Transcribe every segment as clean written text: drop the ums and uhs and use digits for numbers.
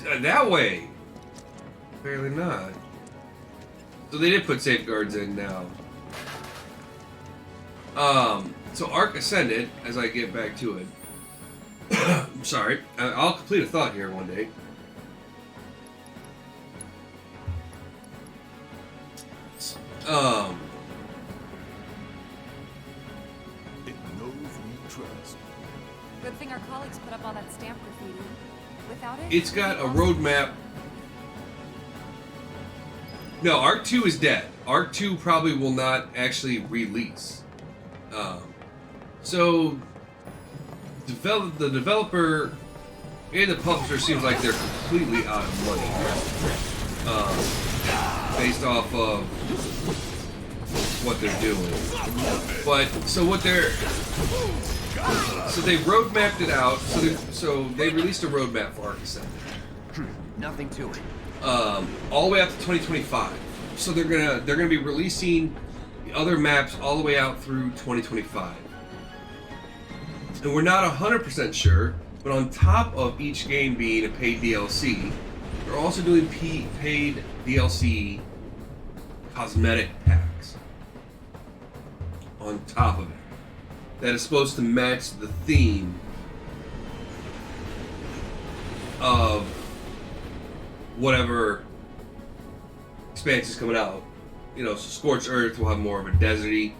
That way. Apparently not. So they did put safeguards in now. So Arc Ascended, as I get back to it. I'm sorry. I'll complete a thought here one day. It knows we trust. Good thing our colleagues put up all that stamp graffiti. Without it, It's got a roadmap. No, Arc 2 is dead. Arc 2 probably will not actually release. So, the developer and the publisher seems like they're completely out of money. Based off of what they're doing. But, so what they're... So they roadmapped it out. So they released a roadmap for Arc Ascended. Nothing to it. All the way out to 2025. So they're gonna be releasing the other maps all the way out through 2025. And we're not 100% sure, but on top of each game being a paid DLC, they're also doing paid DLC cosmetic packs on top of it. That is supposed to match the theme of whatever expansion's coming out. You know, so Scorched Earth will have more of a deserty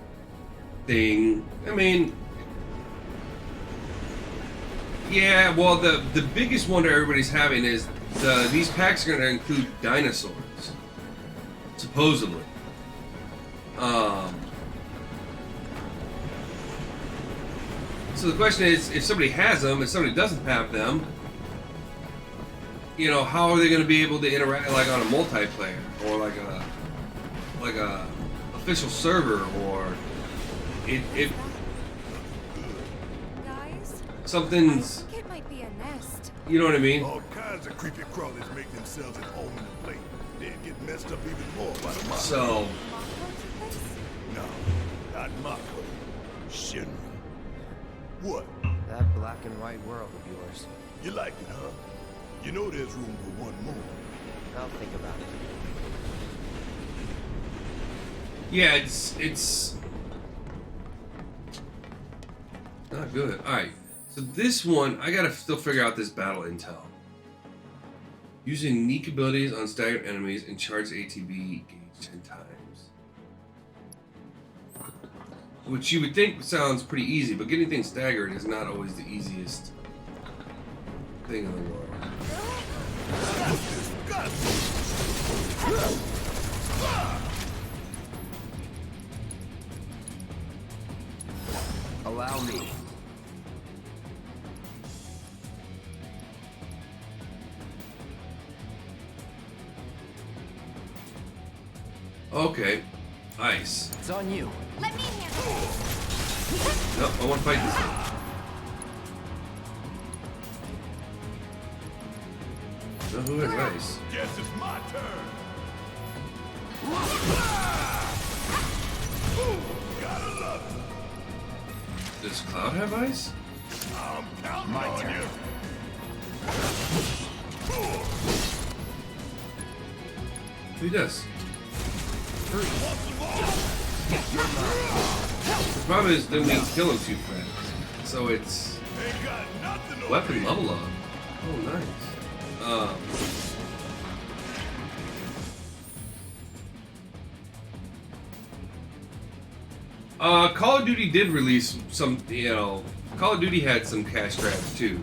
thing. I mean, yeah, well, the biggest wonder everybody's having is these packs are going to include dinosaurs, supposedly. So the question is, if somebody has them, if somebody doesn't have them, you know, how are they going to be able to interact, like on a multiplayer or like a official server, or if guys, something's, I think it might be a nest. you know what I mean? All kinds of creepy crawlers make themselves at home in the plate. They'd get messed up even more by the Mako. So, No, not Mako. Shinra. What? That black and white world of yours. You like it, huh? You know there's room for one more. I'll think about it. yeah, it's not good. Alright, so this one, I gotta still figure out this battle intel. Using unique abilities on staggered enemies and charge ATB gauge 10 times. Which you would think sounds pretty easy, but getting things staggered is not always the easiest thing in the world. Allow me. Okay, ice. It's on you. Let me handle it. No, I want to fight this thing. So who has ice? Guess it's my turn. Gotta love it. Does Cloud have ice? I'm counting My on turn. you. Who does? The problem is then we kill him too fast. So it's Ain't got nothing on weapon me. level up. Oh, nice. Call of Duty did release some, you know, Call of Duty had some cash grabs too.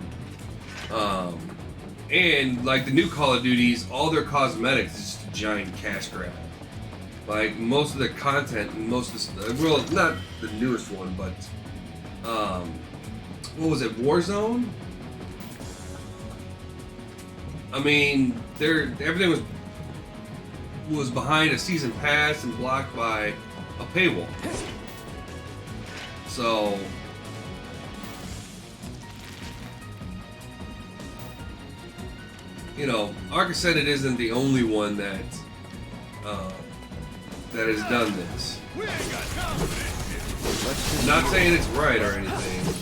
And like the new Call of Duties, all their cosmetics is just a giant cash grab. Like most of the content, and most of the, well, not the newest one, but what was it, Warzone? I mean, everything was behind a season pass and blocked by a paywall. So you know, Arc Ascended isn't the only one that has done this. We ain't got time for this shit. Not saying it's right or anything.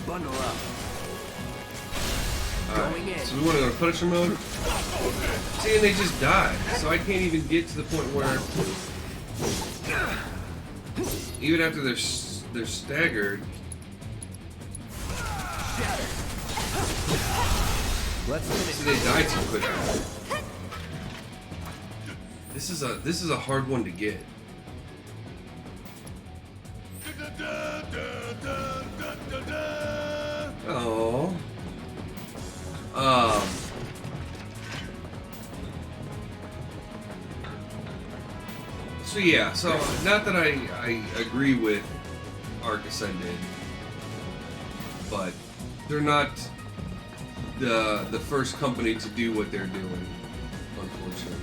Bundle up. Alright, so we want to go to Punisher mode. See, and they just die. So I can't even get to the point where... Even after they're staggered... See, they die too quickly. This is a hard one to get. Oh. So yeah, so not that I agree with Ark Ascended, but they're not the first company to do what they're doing, unfortunately.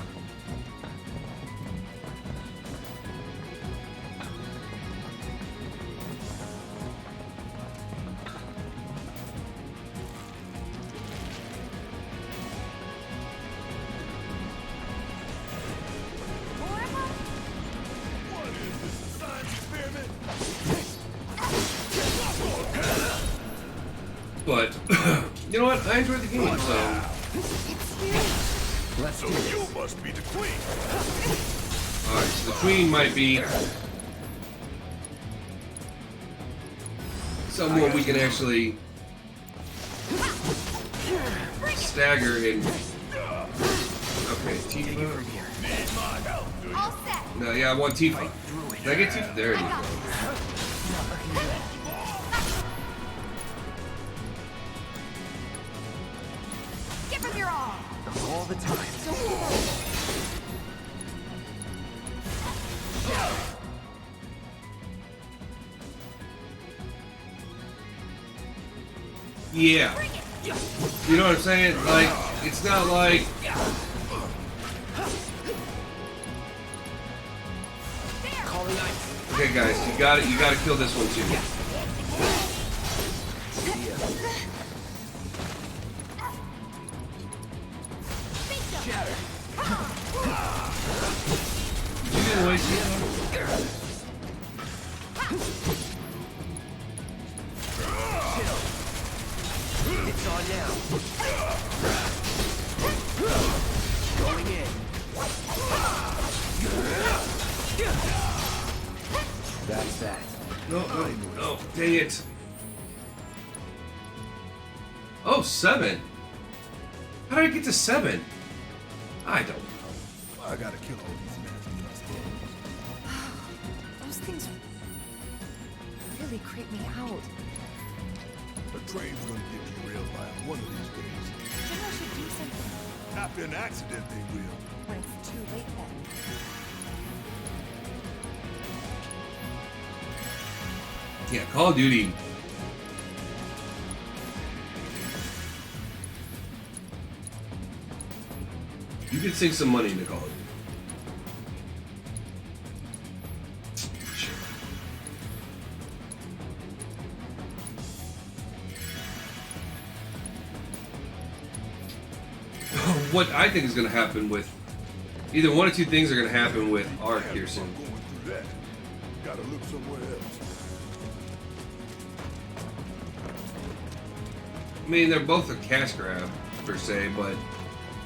But you know what? I enjoyed the game, so. Let's do So this. you must be the queen. Alright, so the queen might be someone we can actually stagger and. Okay, Tifa. Need my help, do you? All set. No, yeah, I want Tifa. Did I get Tifa? There you go. Give him your all. All the time. Yeah. You know what I'm saying? Like, it's not like. Calling ice. Okay, guys, you got it. You got to kill this one too. Shatter. Did you do the way she It's on now. Going in. That's that. No, dang it. Oh, 7. How did I get to 7? I don't know. I gotta kill all these nasty mosquitoes. Those things really creep me out. The train's gonna get derailed by one of these days. Maybe I should do something After an accident, they will. when it's too late then. Yeah, Call of Duty. You could sink some money into Call of Duty. Sure. What I think is going to happen with either one or two things are going to happen with Ark here soon. I'm going through that. Gotta look somewhere else. I mean, they're both a cash grab per se, but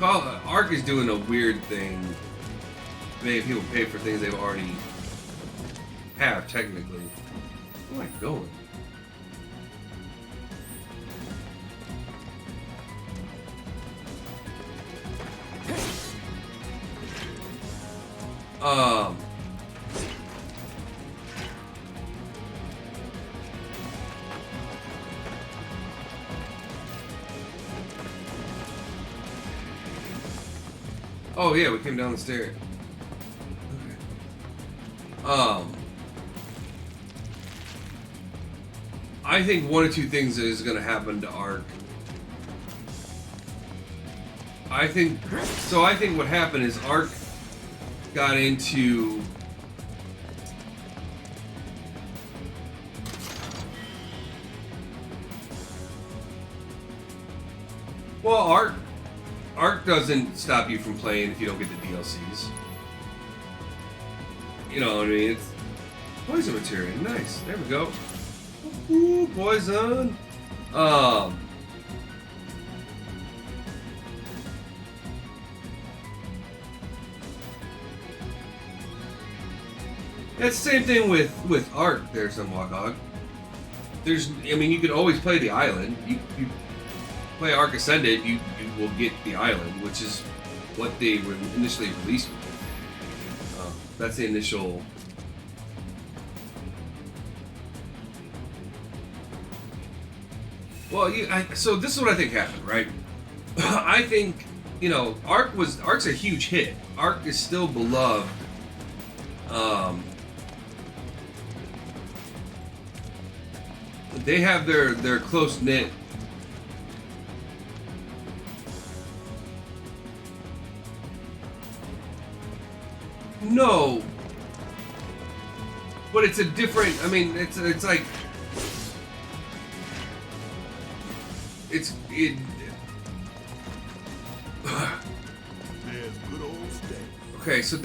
Ark is doing a weird thing. Making people pay for things they've already have technically. Where am I going? Oh yeah, we came down the stairs. Okay. I think one or two things is going to happen to Ark. I think what happened is Ark got into Ark doesn't stop you from playing if you don't get the DLCs. You know what I mean? It's poison material. Nice. There we go. Ooh, poison. It's the same thing with Ark there, Sunwalk. I mean, you could always play the island. You play Ark Ascended, you will get the island, which is what they were initially released with. That's the initial. Well, so this is what I think happened, right? I think, Ark's a huge hit. Ark is still beloved. They have their close knit. No, but it's a different. I mean, it's like it. There's good old Stan. Okay, so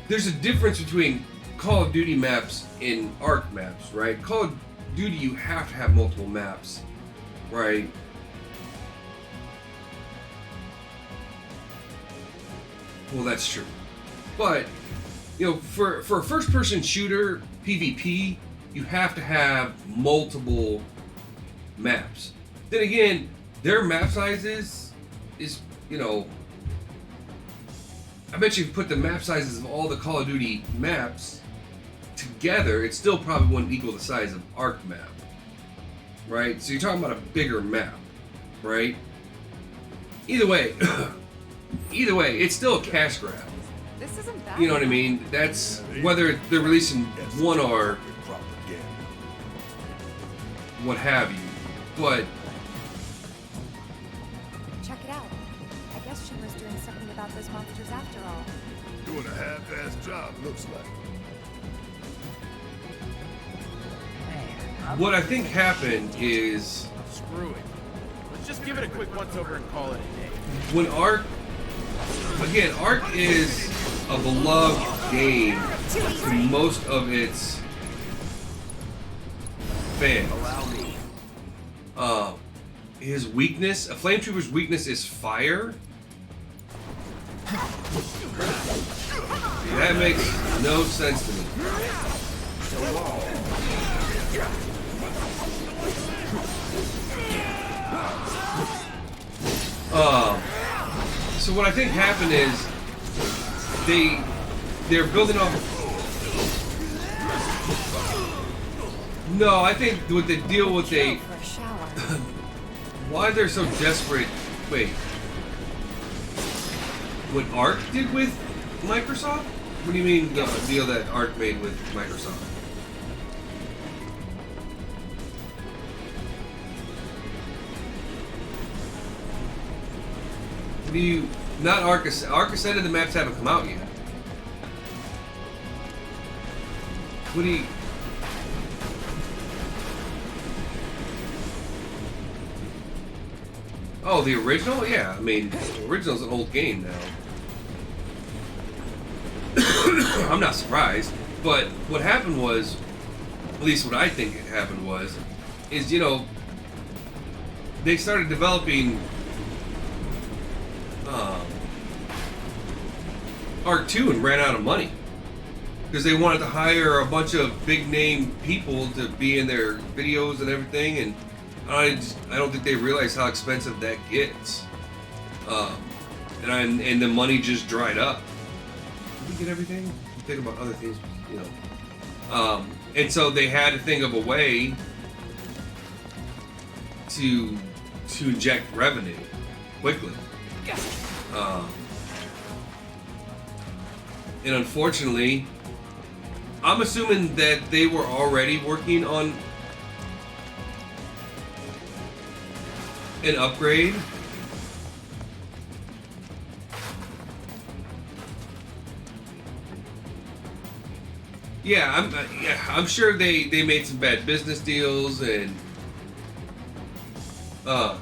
there's a difference between Call of Duty maps and Ark maps, right? Call of Duty, you have to have multiple maps, right? Well, that's true. But, for a first-person shooter, PvP, you have to have multiple maps. Then again, their map sizes is, I bet you if you put the map sizes of all the Call of Duty maps together, it still probably wouldn't equal the size of Ark map. Right? So you're talking about a bigger map, right? Either way, it's still a cash grab. This isn't bad. You know what I mean? That's whether they're releasing one or what have you. But Check it out. I guess Shimmer's doing something about those monsters after all. Doing a half-assed job, looks like. what I think happened is Screw it. Let's just give it a quick once-over and call it a day. when Ark is a beloved game to most of its fans. Allow me. His weakness, a flame trooper's weakness is fire. That makes no sense to me. So what I think happened is they're building off. No, I think with the deal with For a shower. why they're so desperate. Wait, what Ark did with Microsoft? What do you mean the deal that Ark made with Microsoft? Do you not Ark Ascended? The maps haven't come out yet. What do you? Oh, the original? Yeah, I mean, the original's an old game now. I'm not surprised, but what happened was, at least what I think happened was, is they started developing Ark 2 and ran out of money because they wanted to hire a bunch of big name people to be in their videos and everything, and I don't think they realize how expensive that gets, and the money just dried up. Did we get everything? I'm thinking about other things, and so they had to think of a way to inject revenue quickly. And unfortunately, I'm assuming that they were already working on an upgrade. Yeah, I'm sure they made some bad business deals and but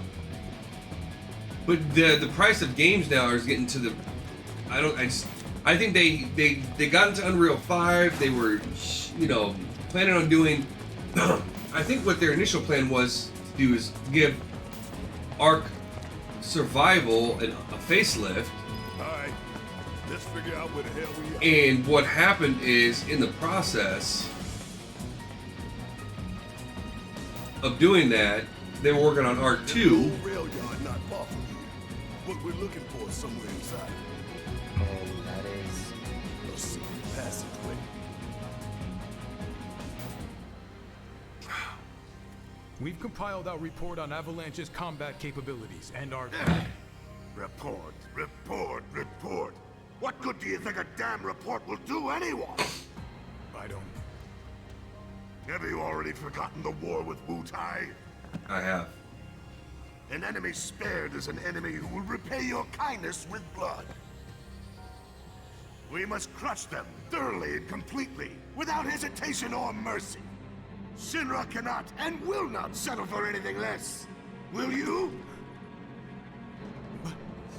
the price of games now is getting to the I think they got into Unreal 5. They were planning on doing I think what their initial plan was to do is give Ark Survival a facelift. Alright. Let's figure out where the hell we are. And what happened is, in the process of doing that, they were working on Arc 2. There's an old rail yard not far from here. What we're looking for is somewhere inside. And that is... A secret passageway. We've compiled our report on Avalanche's combat capabilities and our... Report, report, report. What good do you think a damn report will do anyone? I don't... Have you already forgotten the war with Wu-Tai? I have. An enemy spared is an enemy who will repay your kindness with blood. We must crush them thoroughly and completely, without hesitation or mercy. Shinra cannot and will not settle for anything less. Will you?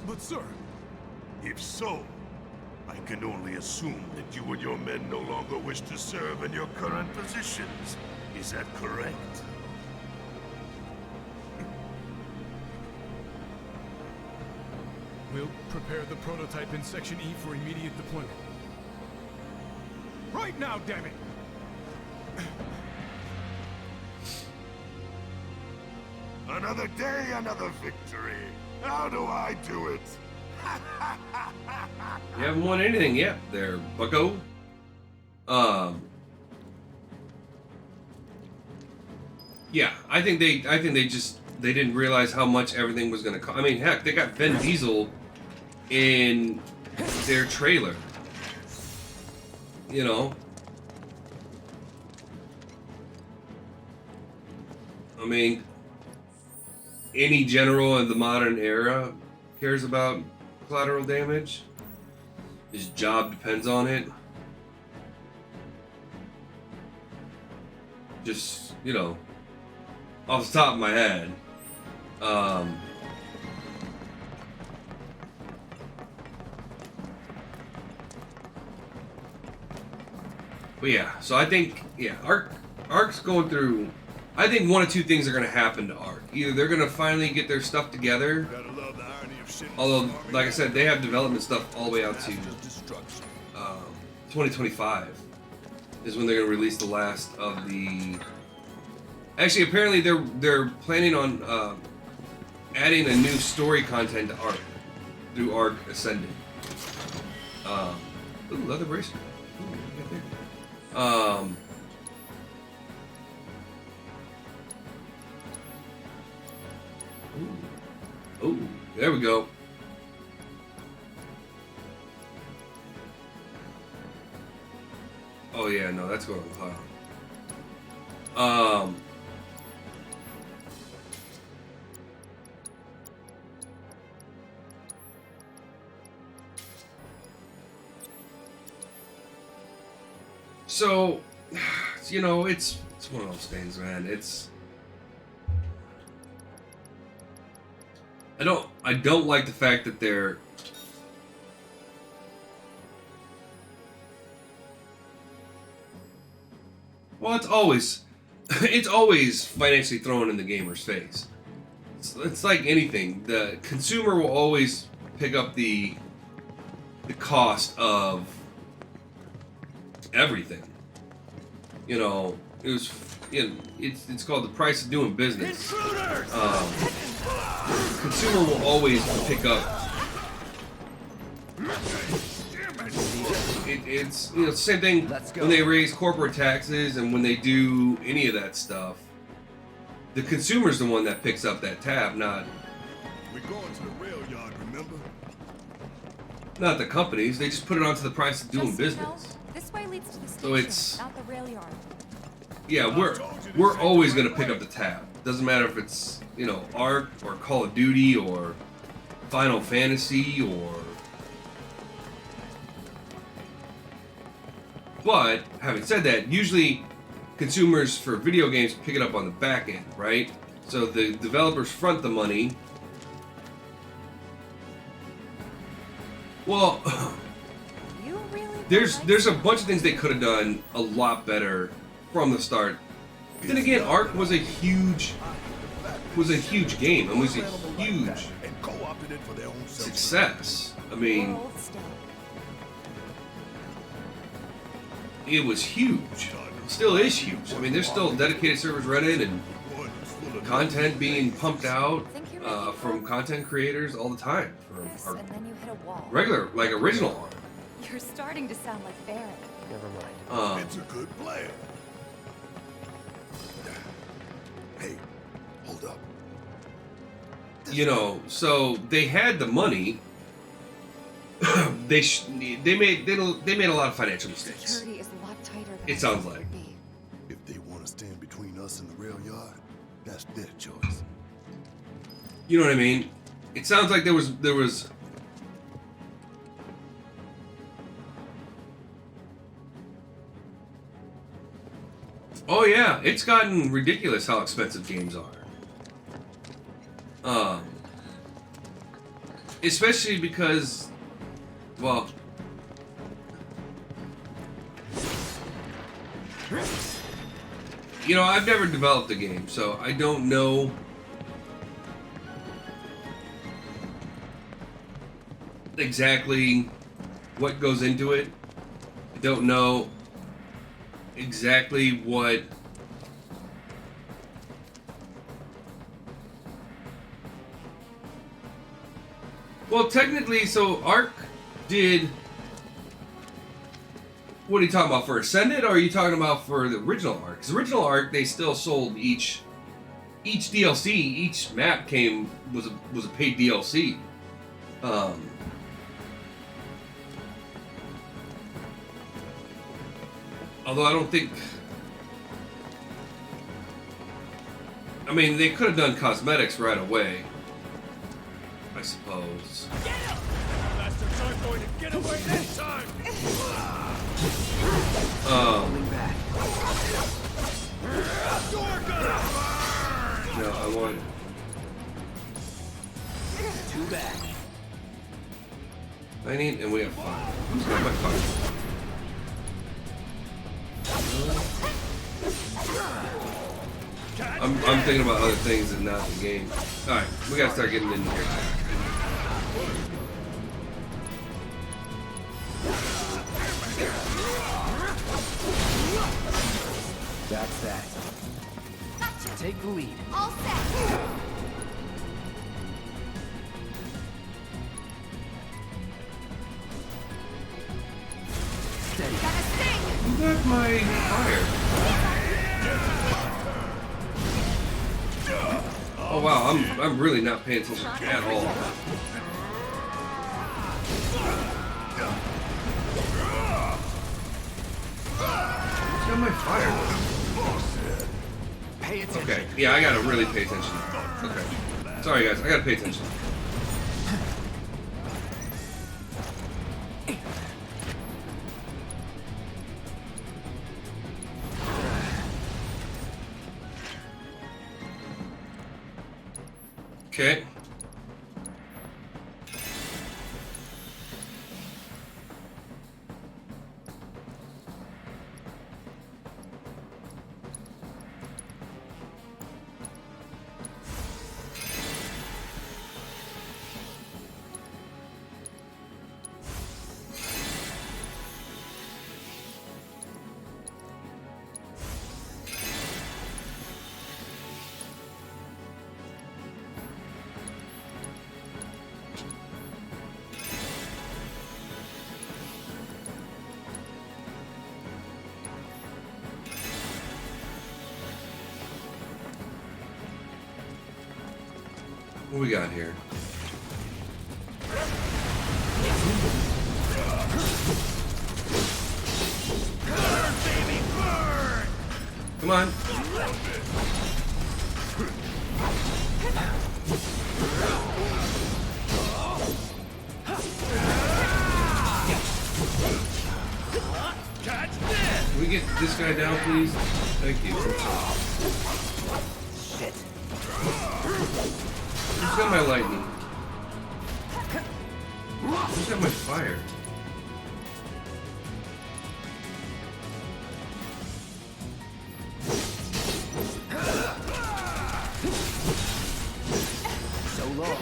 But sir... If so, I can only assume that you and your men no longer wish to serve in your current positions. Is that correct? We'll prepare the prototype in Section E for immediate deployment. Right now, damn it! Another day, another victory. How do I do it? You haven't won anything yet, there, bucko. Yeah, I think they didn't realize how much everything was gonna cost. I mean, heck, they got Vin Diesel in their trailer. You know. I mean, any general in the modern era cares about collateral damage. His job depends on it. Just, you know, off the top of my head. But yeah, so I think, yeah, Arc's going through... I think one of two things are going to happen to Arc. Either they're going to finally get their stuff together, Gotta love the irony of shit. although, like I said, they have development stuff all the way out to 2025 is when they're going to release the last of the... Actually, apparently they're planning on adding a new story content to Arc through Arc Ascended. Ooh, leather bracelet. Ooh, what do you got there? Oh, there we go. Oh yeah, no, that's going on the pile. So, you know, it's one of those things, man. I don't like the fact that they're... Well, it's always financially thrown in the gamer's face. It's like anything. The consumer will always pick up the cost of everything. You know, it's called the price of doing business. Consumer will always pick up. It's the same thing when they raise corporate taxes and when they do any of that stuff. The consumer's the one that picks up that tab, not We're going to the rail yard, remember? not the companies. They just put it onto the price of doing Just so you know, business. this way leads to the station, So it's... not the rail yard. Yeah, we're always gonna pick up the tab. Doesn't matter if it's, you know, Ark or Call of Duty or Final Fantasy or... But, having said that, usually consumers for video games pick it up on the back end, right? So the developers front the money. Well, You really there's a bunch of things they could have done a lot better from the start. Then again, Ark was a huge game and was a huge And co-opted it for their own self. success. I mean, Old stuff. it was huge. Still is huge. I mean, there's still dedicated servers running and content being pumped out from content creators all the time for Yes, our and then you hit a wall. regular, like original. You're starting to sound like Barrett. Never mind. It's a good plan. Hey, hold up. You know, so they had the money. they made a lot of financial mistakes. Security is a lot tighter than It I sounds thought it like. would be. If they want to stand between us and the rail yard, that's their choice. You know what I mean? It sounds like there was. Oh yeah, it's gotten ridiculous how expensive games are. Especially because, well, you know, I've never developed a game, so I don't know exactly what goes into it. I don't know exactly what well, technically, so Ark did. What are you talking about for Ascended, or are you talking about for the original Ark? Because original Ark, they still sold each DLC, each map was a paid DLC. Although I don't think. I mean, they could have done cosmetics right away, I suppose. Bastards aren't going to get away this time! No, I want. Too bad. I need, and we have 5. Who's got my 5? I'm thinking about other things and not the game. Alright, we gotta start getting in here. That's that. Take the lead. All set. Steady. Gotta sting. Who got my fire? Oh wow, I'm really not paying attention at all. Who's got my fire? Pay attention. Okay, yeah, I gotta really pay attention. Okay. Sorry guys, I gotta pay attention. Okay. What we got here? Come on. Can we get this guy down, please? Thank you. Shit. Who's got my lightning? Who's got my fire? So long.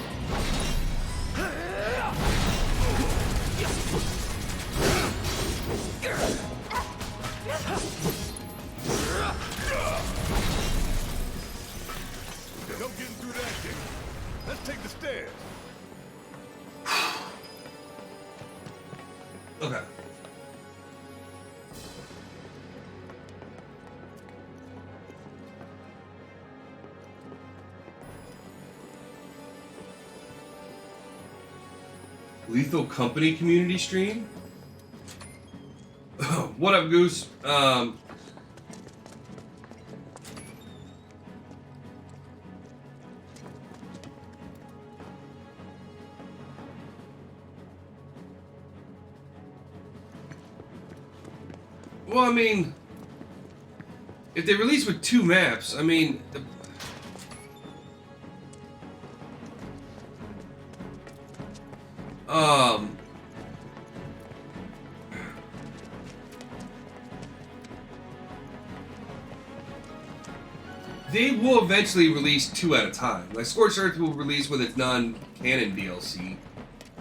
Let's take the stairs. Okay. Lethal Company community stream? What up, Goose? Well, I mean, if they release with 2 maps, I mean, they will eventually release 2 at a time. Like Scorched Earth will release with its non-canon DLC.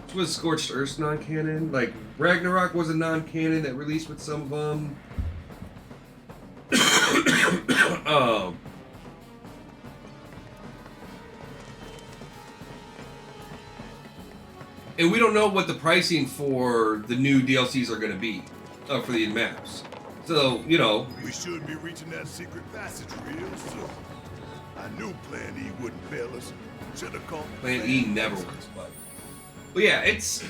Which was Scorched Earth's non-canon? Like Ragnarok was a non-canon that released with some of them. And we don't know what the pricing for the new DLCs are going to be for the maps. So, you know. We should be reaching that secret passage real soon. I knew Plan E wouldn't fail us. Should have called Plan E never works, but yeah, it's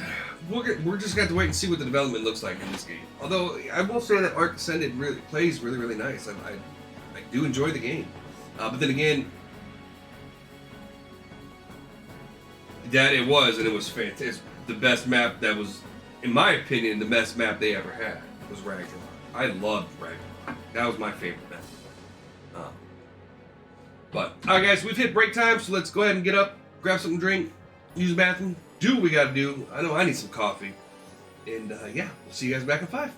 we're just gonna have to wait and see what the development looks like in this game. Although I will say that Arc Ascended really plays really nice. I do enjoy the game, but then again, that it was fantastic. The best map that was, in my opinion, the best map they ever had was Ragnarok. I loved Ragnarok. That was my favorite map. But alright, guys, we've hit break time, so let's go ahead and get up, grab something to drink, use the bathroom, do what we gotta do. I know I need some coffee. And yeah, we'll see you guys back in 5.